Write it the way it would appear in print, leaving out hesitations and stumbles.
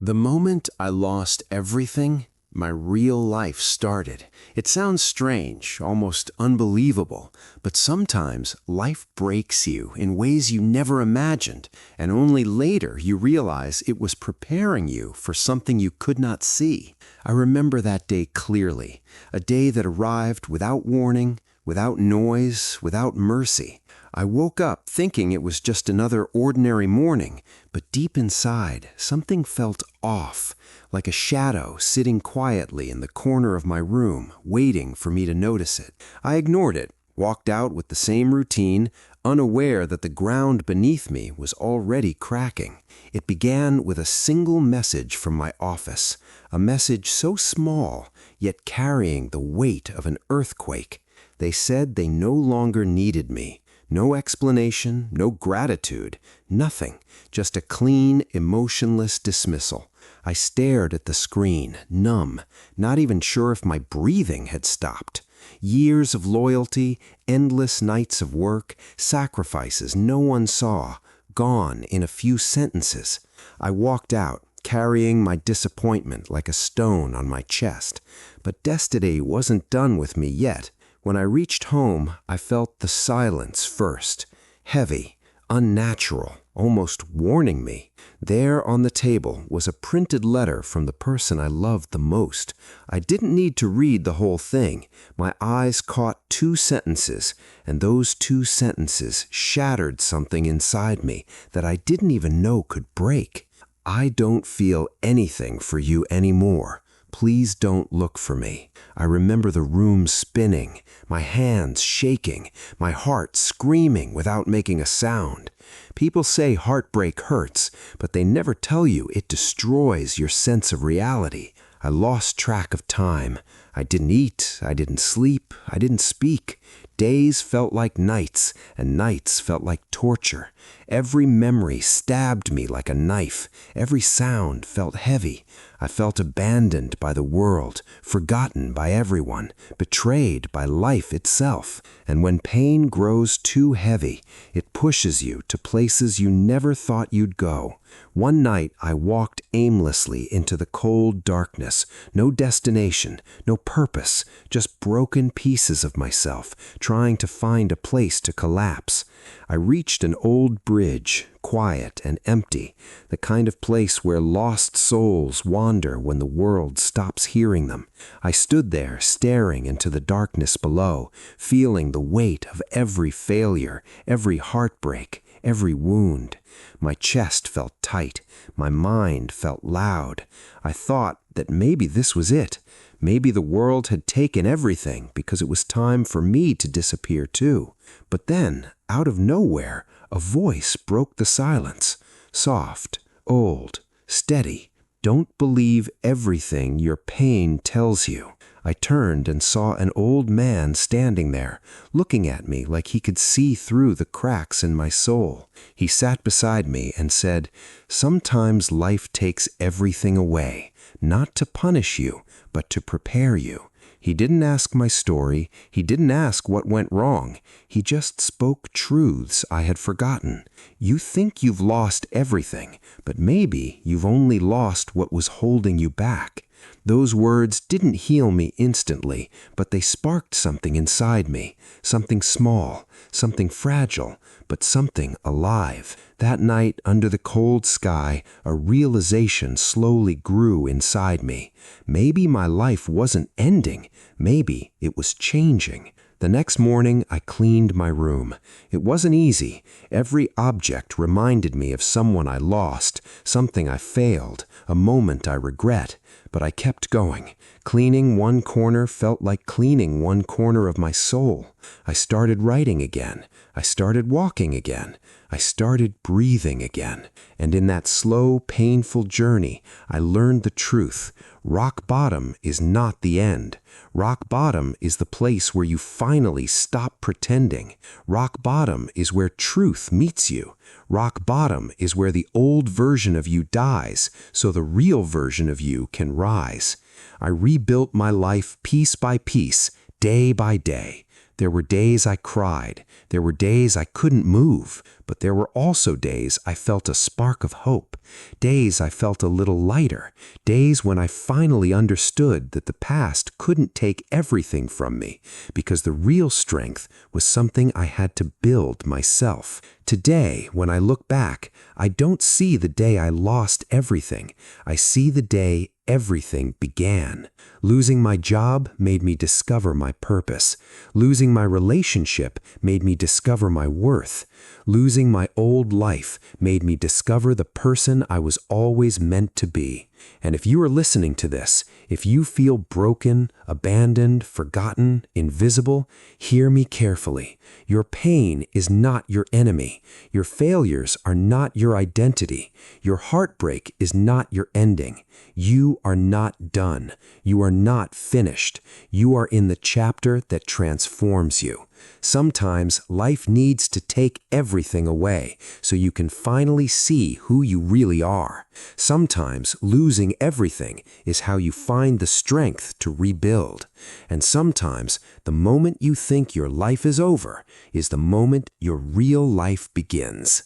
The moment I lost everything, my real life started. It sounds strange, almost unbelievable, but sometimes life breaks you in ways you never imagined, and only later you realize it was preparing you for something you could not see. I remember that day clearly, a day that arrived without warning, without noise, without mercy. I woke up thinking it was just another ordinary morning, but deep inside, something felt off, like a shadow sitting quietly in the corner of my room, waiting for me to notice it. I ignored it, walked out with the same routine, unaware that the ground beneath me was already cracking. It began with a single message from my office, a message so small, yet carrying the weight of an earthquake. They said they no longer needed me. No explanation, no gratitude, nothing, just a clean, emotionless dismissal. I stared at the screen, numb, not even sure if my breathing had stopped. Years of loyalty, endless nights of work, sacrifices no one saw, gone in a few sentences. I walked out, carrying my disappointment like a stone on my chest. But destiny wasn't done with me yet. When I reached home, I felt the silence first, heavy, unnatural, almost warning me. There on the table was a printed letter from the person I loved the most. I didn't need to read the whole thing. My eyes caught 2 sentences, and those 2 sentences shattered something inside me that I didn't even know could break. I don't feel anything for you anymore. Please don't look for me. I remember the room spinning, my hands shaking, my heart screaming without making a sound. People say heartbreak hurts, but they never tell you it destroys your sense of reality. I lost track of time. I didn't eat, I didn't sleep, I didn't speak. Days felt like nights, and nights felt like torture. Every memory stabbed me like a knife. Every sound felt heavy. I felt abandoned by the world, forgotten by everyone, betrayed by life itself. And when pain grows too heavy, it pushes you to places you never thought you'd go. One night, I walked aimlessly into the cold darkness. No destination, no purpose, just broken pieces of myself, trying to find a place to collapse. I reached an old bridge, quiet and empty, the kind of place where lost souls wander when the world stops hearing them. I stood there, staring into the darkness below, feeling the weight of every failure, every heartbreak, every wound. My chest felt tight. My mind felt loud. I thought that maybe this was it. Maybe the world had taken everything because it was time for me to disappear too. But then, out of nowhere, a voice broke the silence. Soft, old, steady. Don't believe everything your pain tells you. I turned and saw an old man standing there, looking at me like he could see through the cracks in my soul. He sat beside me and said, "Sometimes life takes everything away, not to punish you, but to prepare you." He didn't ask my story. He didn't ask what went wrong. He just spoke truths I had forgotten. You think you've lost everything, but maybe you've only lost what was holding you back. Those words didn't heal me instantly, but they sparked something inside me, something small, something fragile, but something alive. That night, under the cold sky, a realization slowly grew inside me. Maybe my life wasn't ending. Maybe it was changing. The next morning, I cleaned my room. It wasn't easy. Every object reminded me of someone I lost, something I failed, a moment I regret. But I kept going. Cleaning one corner felt like cleaning one corner of my soul. I started writing again. I started walking again. I started breathing again. And in that slow, painful journey, I learned the truth. Rock bottom is not the end. Rock bottom is the place where you finally stop pretending. Rock bottom is where truth meets you. Rock bottom is where the old version of you dies, so the real version of you can rise. I rebuilt my life piece by piece, day by day. There were days I cried. There were days I couldn't move. But there were also days I felt a spark of hope, days I felt a little lighter, days when I finally understood that the past couldn't take everything from me, because the real strength was something I had to build myself. Today, when I look back, I don't see the day I lost everything. I see the day everything began. Losing my job made me discover my purpose. Losing my relationship made me discover my worth. Losing my old life made me discover the person I was always meant to be. And if you are listening to this, if you feel broken, abandoned, forgotten, invisible, hear me carefully. Your pain is not your enemy. Your failures are not your identity. Your heartbreak is not your ending. You are not done. You are not finished. You are in the chapter that transforms you. Sometimes life needs to take everything away so you can finally see who you really are. Sometimes losing everything is how you find the strength to rebuild. And sometimes the moment you think your life is over is the moment your real life begins.